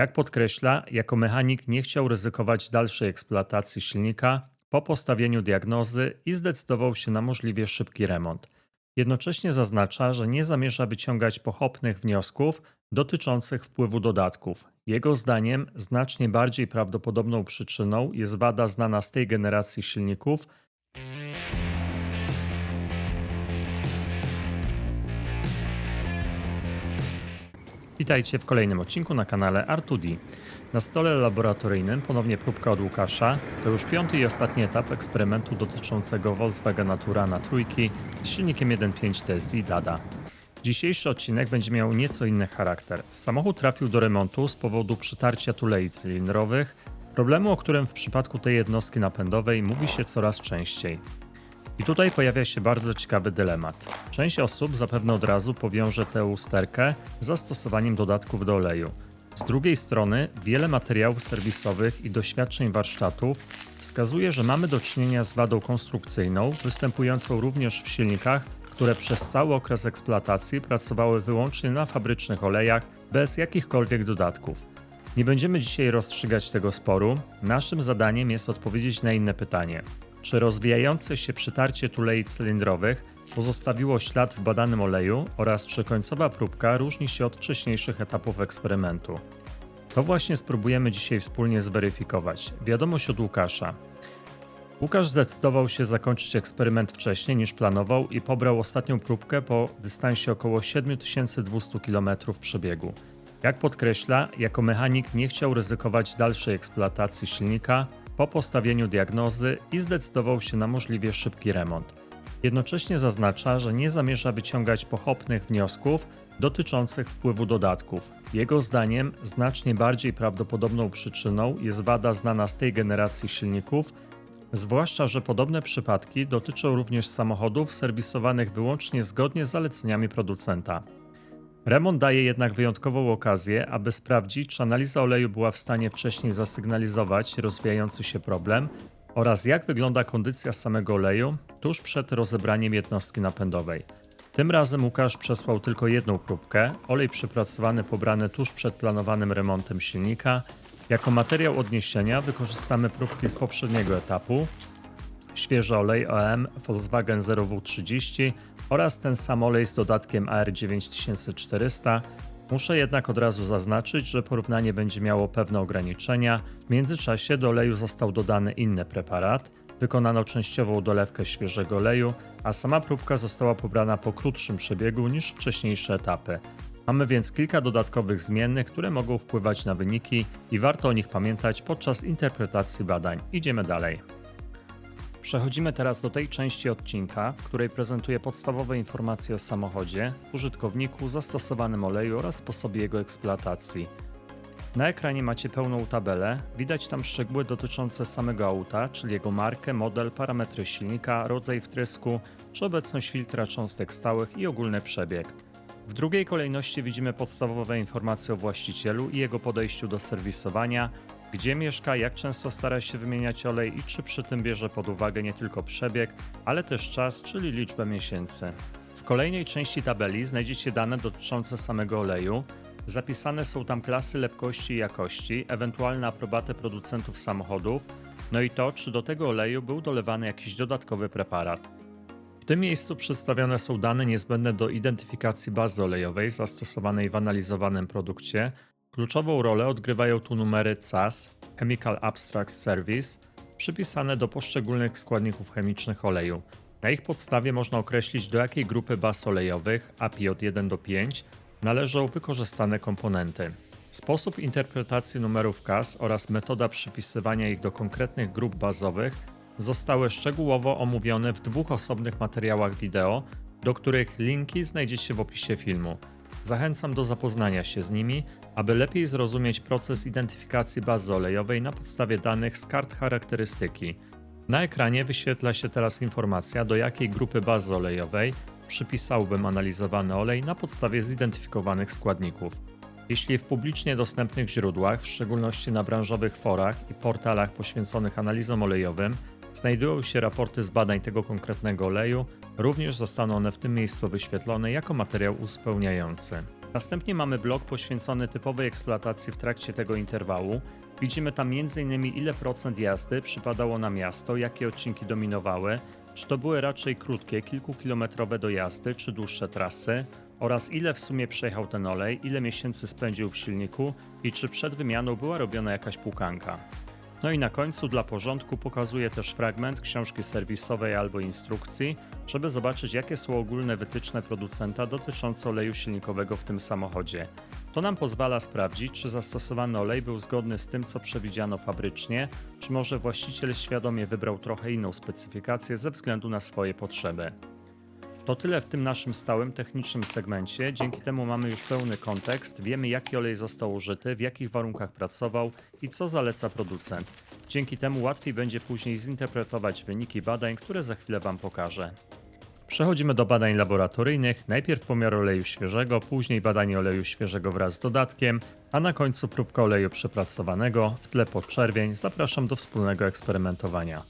Jak podkreśla, jako mechanik nie chciał ryzykować dalszej eksploatacji silnika po postawieniu diagnozy i zdecydował się na możliwie szybki remont. Jednocześnie zaznacza, że nie zamierza wyciągać pochopnych wniosków dotyczących wpływu dodatków. Jego zdaniem znacznie bardziej prawdopodobną przyczyną jest wada znana z tej generacji silników. Witajcie w kolejnym odcinku na kanale R2D. Na stole laboratoryjnym ponownie próbka od Łukasza. To już piąty i ostatni etap eksperymentu dotyczącego Volkswagena Tourana trójki z silnikiem 1.5 TSI Dada. Dzisiejszy odcinek będzie miał nieco inny charakter. Samochód trafił do remontu z powodu przytarcia tulei cylindrowych, problemu, o którym w przypadku tej jednostki napędowej mówi się coraz częściej. I tutaj pojawia się bardzo ciekawy dylemat. Część osób zapewne od razu powiąże tę usterkę z zastosowaniem dodatków do oleju. Z drugiej strony wiele materiałów serwisowych i doświadczeń warsztatów wskazuje, że mamy do czynienia z wadą konstrukcyjną, występującą również w silnikach, które przez cały okres eksploatacji pracowały wyłącznie na fabrycznych olejach bez jakichkolwiek dodatków. Nie będziemy dzisiaj rozstrzygać tego sporu. Naszym zadaniem jest odpowiedzieć na inne pytanie. Czy rozwijające się przytarcie tulei cylindrowych pozostawiło ślad w badanym oleju oraz czy końcowa próbka różni się od wcześniejszych etapów eksperymentu? To właśnie spróbujemy dzisiaj wspólnie zweryfikować. Wiadomość od Łukasza. Łukasz zdecydował się zakończyć eksperyment wcześniej niż planował i pobrał ostatnią próbkę po dystansie około 7200 km przebiegu. Jak podkreśla, jako mechanik nie chciał ryzykować dalszej eksploatacji silnika po postawieniu diagnozy i zdecydował się na możliwie szybki remont. Jednocześnie zaznacza, że nie zamierza wyciągać pochopnych wniosków dotyczących wpływu dodatków. Jego zdaniem znacznie bardziej prawdopodobną przyczyną jest wada znana z tej generacji silników, zwłaszcza że podobne przypadki dotyczą również samochodów serwisowanych wyłącznie zgodnie z zaleceniami producenta. Remont daje jednak wyjątkową okazję, aby sprawdzić, czy analiza oleju była w stanie wcześniej zasygnalizować rozwijający się problem oraz jak wygląda kondycja samego oleju tuż przed rozebraniem jednostki napędowej. Tym razem Łukasz przesłał tylko jedną próbkę, olej przepracowany pobrany tuż przed planowanym remontem silnika. Jako materiał odniesienia wykorzystamy próbki z poprzedniego etapu, świeży olej OM Volkswagen 0W30 oraz ten sam olej z dodatkiem AR9400. Muszę jednak od razu zaznaczyć, że porównanie będzie miało pewne ograniczenia. W międzyczasie do oleju został dodany inny preparat. Wykonano częściową dolewkę świeżego oleju, a sama próbka została pobrana po krótszym przebiegu niż wcześniejsze etapy. Mamy więc kilka dodatkowych zmiennych, które mogą wpływać na wyniki i warto o nich pamiętać podczas interpretacji badań. Idziemy dalej. Przechodzimy teraz do tej części odcinka, w której prezentuję podstawowe informacje o samochodzie, użytkowniku, zastosowanym oleju oraz sposobie jego eksploatacji. Na ekranie macie pełną tabelę, widać tam szczegóły dotyczące samego auta, czyli jego markę, model, parametry silnika, rodzaj wtrysku, czy obecność filtra cząstek stałych i ogólny przebieg. W drugiej kolejności widzimy podstawowe informacje o właścicielu i jego podejściu do serwisowania, gdzie mieszka, jak często stara się wymieniać olej i czy przy tym bierze pod uwagę nie tylko przebieg, ale też czas, czyli liczbę miesięcy. W kolejnej części tabeli znajdziecie dane dotyczące samego oleju. Zapisane są tam klasy lepkości i jakości, ewentualne aprobaty producentów samochodów, no i to, czy do tego oleju był dolewany jakiś dodatkowy preparat. W tym miejscu przedstawione są dane niezbędne do identyfikacji bazy olejowej zastosowanej w analizowanym produkcie. Kluczową rolę odgrywają tu numery CAS, Chemical Abstract Service, przypisane do poszczególnych składników chemicznych oleju. Na ich podstawie można określić, do jakiej grupy baz olejowych, API od 1 do 5, należą wykorzystane komponenty. Sposób interpretacji numerów CAS oraz metoda przypisywania ich do konkretnych grup bazowych zostały szczegółowo omówione w dwóch osobnych materiałach wideo, do których linki znajdziecie w opisie filmu. Zachęcam do zapoznania się z nimi, aby lepiej zrozumieć proces identyfikacji bazy olejowej na podstawie danych z kart charakterystyki. Na ekranie wyświetla się teraz informacja, do jakiej grupy bazy olejowej przypisałbym analizowany olej na podstawie zidentyfikowanych składników. Jeśli w publicznie dostępnych źródłach, w szczególności na branżowych forach i portalach poświęconych analizom olejowym, znajdują się raporty z badań tego konkretnego oleju, również zostaną one w tym miejscu wyświetlone jako materiał uzupełniający. Następnie mamy blok poświęcony typowej eksploatacji w trakcie tego interwału. Widzimy tam m.in. ile procent jazdy przypadało na miasto, jakie odcinki dominowały, czy to były raczej krótkie, kilkukilometrowe dojazdy, czy dłuższe trasy, oraz ile w sumie przejechał ten olej, ile miesięcy spędził w silniku i czy przed wymianą była robiona jakaś płukanka. No i na końcu dla porządku pokazuję też fragment książki serwisowej albo instrukcji, żeby zobaczyć jakie są ogólne wytyczne producenta dotyczące oleju silnikowego w tym samochodzie. To nam pozwala sprawdzić, czy zastosowany olej był zgodny z tym, co przewidziano fabrycznie, czy może właściciel świadomie wybrał trochę inną specyfikację ze względu na swoje potrzeby. To tyle w tym naszym stałym technicznym segmencie. Dzięki temu mamy już pełny kontekst, wiemy jaki olej został użyty, w jakich warunkach pracował i co zaleca producent. Dzięki temu łatwiej będzie później zinterpretować wyniki badań, które za chwilę Wam pokażę. Przechodzimy do badań laboratoryjnych. Najpierw pomiar oleju świeżego, później badanie oleju świeżego wraz z dodatkiem, a na końcu próbka oleju przepracowanego, w tle podczerwień. Zapraszam do wspólnego eksperymentowania.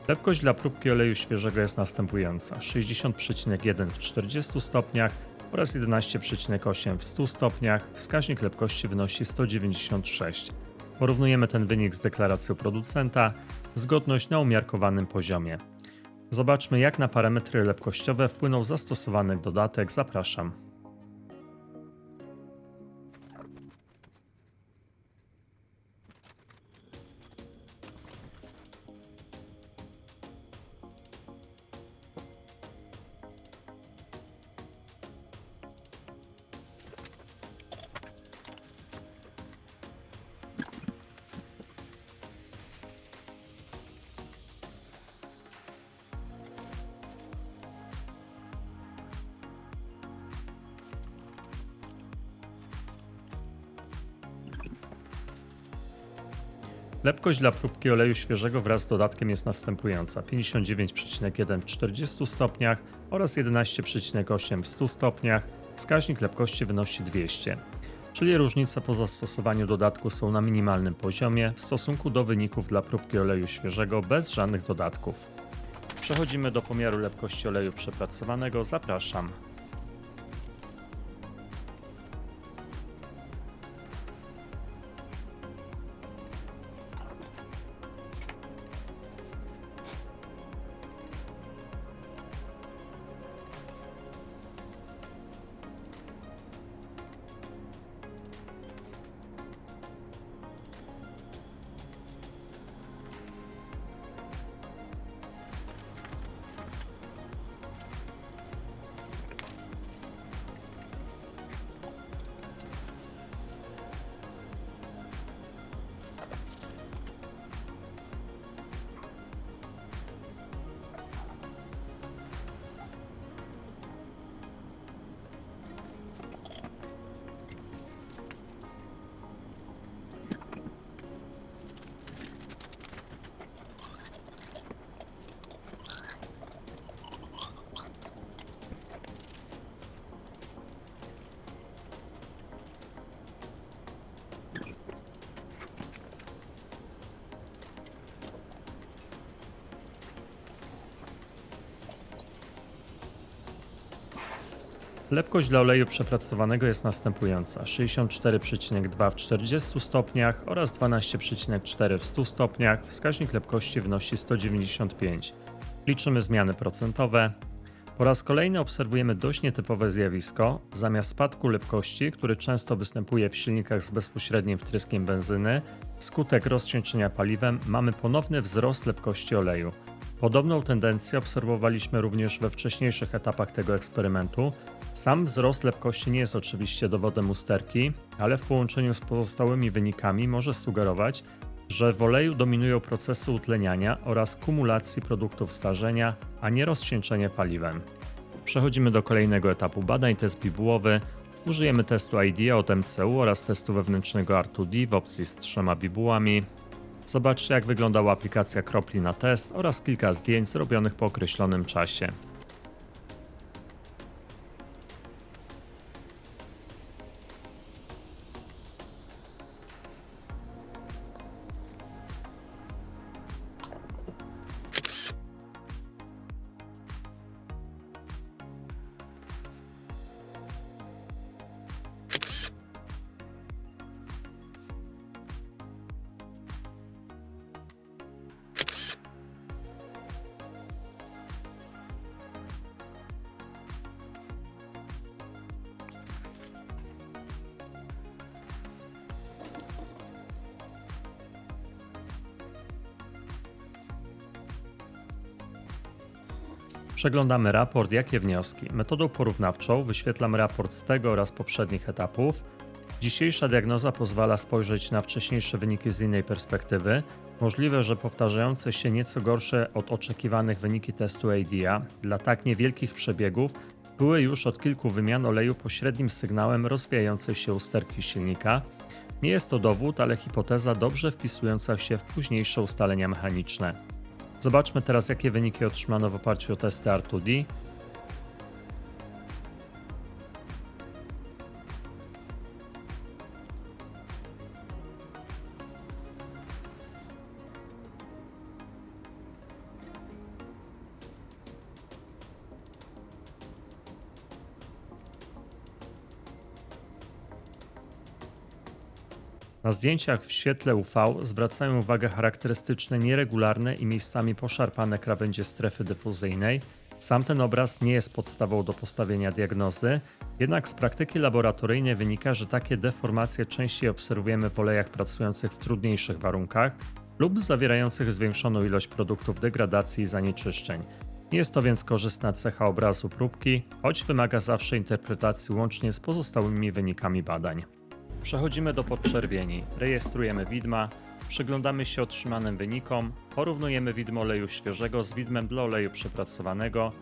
Lepkość dla próbki oleju świeżego jest następująca: 60,1 w 40 stopniach oraz 11,8 w 100 stopniach. Wskaźnik lepkości wynosi 196. Porównujemy ten wynik z deklaracją producenta. Zgodność na umiarkowanym poziomie. Zobaczmy, jak na parametry lepkościowe wpłynął zastosowany dodatek. Zapraszam. Lepkość dla próbki oleju świeżego wraz z dodatkiem jest następująca: 59,1 w 40 stopniach oraz 11,8 w 100 stopniach. Wskaźnik lepkości wynosi 200, czyli różnice po zastosowaniu dodatku są na minimalnym poziomie w stosunku do wyników dla próbki oleju świeżego bez żadnych dodatków. Przechodzimy do pomiaru lepkości oleju przepracowanego. Zapraszam. Lepkość dla oleju przepracowanego jest następująca: 64,2 w 40 stopniach oraz 12,4 w 100 stopniach. Wskaźnik lepkości wynosi 195. Liczymy zmiany procentowe. Po raz kolejny obserwujemy dość nietypowe zjawisko. Zamiast spadku lepkości, który często występuje w silnikach z bezpośrednim wtryskiem benzyny, wskutek rozcieńczenia paliwem mamy ponowny wzrost lepkości oleju. Podobną tendencję obserwowaliśmy również we wcześniejszych etapach tego eksperymentu. Sam wzrost lepkości nie jest oczywiście dowodem usterki, ale w połączeniu z pozostałymi wynikami może sugerować, że w oleju dominują procesy utleniania oraz kumulacji produktów starzenia, a nie rozcieńczenie paliwem. Przechodzimy do kolejnego etapu badań, test bibułowy. Użyjemy testu IDEA od MCU oraz testu wewnętrznego R2D w opcji z 3 bibułami. Zobaczcie, jak wyglądała aplikacja kropli na test oraz kilka zdjęć zrobionych po określonym czasie. Przeglądamy raport, jakie wnioski. Metodą porównawczą wyświetlam raport z tego oraz poprzednich etapów. Dzisiejsza diagnoza pozwala spojrzeć na wcześniejsze wyniki z innej perspektywy. Możliwe, że powtarzające się nieco gorsze od oczekiwanych wyniki testu IDEA dla tak niewielkich przebiegów były już od kilku wymian oleju pośrednim sygnałem rozwijającej się usterki silnika. Nie jest to dowód, ale hipoteza dobrze wpisująca się w późniejsze ustalenia mechaniczne. Zobaczmy teraz, jakie wyniki otrzymano w oparciu o testy R2D. Na zdjęciach w świetle UV zwracają uwagę charakterystyczne nieregularne i miejscami poszarpane krawędzie strefy dyfuzyjnej. Sam ten obraz nie jest podstawą do postawienia diagnozy, jednak z praktyki laboratoryjnej wynika, że takie deformacje częściej obserwujemy w olejach pracujących w trudniejszych warunkach lub zawierających zwiększoną ilość produktów degradacji i zanieczyszczeń. Nie jest to więc korzystna cecha obrazu próbki, choć wymaga zawsze interpretacji łącznie z pozostałymi wynikami badań. Przechodzimy do podczerwieni, rejestrujemy widma, przyglądamy się otrzymanym wynikom, porównujemy widmo oleju świeżego z widmem dla oleju przepracowanego,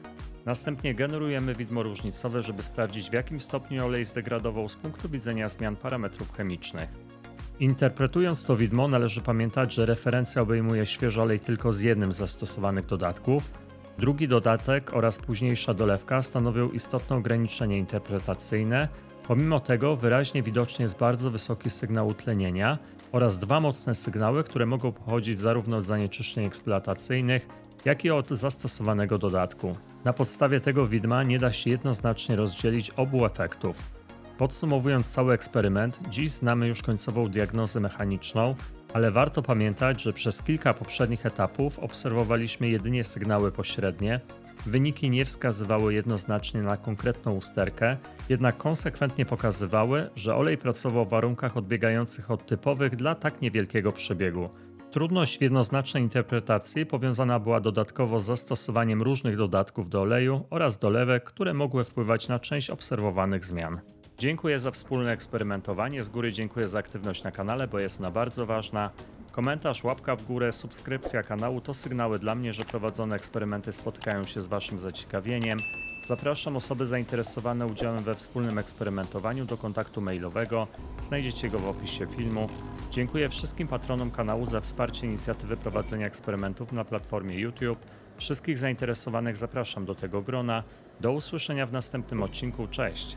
następnie generujemy widmo różnicowe, żeby sprawdzić, w jakim stopniu olej zdegradował z punktu widzenia zmian parametrów chemicznych. Interpretując to widmo, należy pamiętać, że referencja obejmuje świeży olej tylko z jednym z zastosowanych dodatków. Drugi dodatek oraz późniejsza dolewka stanowią istotne ograniczenie interpretacyjne. Pomimo tego wyraźnie widoczny jest bardzo wysoki sygnał utlenienia oraz dwa mocne sygnały, które mogą pochodzić zarówno od zanieczyszczeń eksploatacyjnych, jak i od zastosowanego dodatku. Na podstawie tego widma nie da się jednoznacznie rozdzielić obu efektów. Podsumowując cały eksperyment, dziś znamy już końcową diagnozę mechaniczną, ale warto pamiętać, że przez kilka poprzednich etapów obserwowaliśmy jedynie sygnały pośrednie. Wyniki nie wskazywały jednoznacznie na konkretną usterkę, jednak konsekwentnie pokazywały, że olej pracował w warunkach odbiegających od typowych dla tak niewielkiego przebiegu. Trudność w jednoznacznej interpretacji powiązana była dodatkowo z zastosowaniem różnych dodatków do oleju oraz dolewek, które mogły wpływać na część obserwowanych zmian. Dziękuję za wspólne eksperymentowanie, z góry dziękuję za aktywność na kanale, bo jest ona bardzo ważna. Komentarz, łapka w górę, subskrypcja kanału to sygnały dla mnie, że prowadzone eksperymenty spotykają się z Waszym zaciekawieniem. Zapraszam osoby zainteresowane udziałem we wspólnym eksperymentowaniu do kontaktu mailowego. Znajdziecie go w opisie filmu. Dziękuję wszystkim patronom kanału za wsparcie inicjatywy prowadzenia eksperymentów na platformie YouTube. Wszystkich zainteresowanych zapraszam do tego grona. Do usłyszenia w następnym odcinku. Cześć!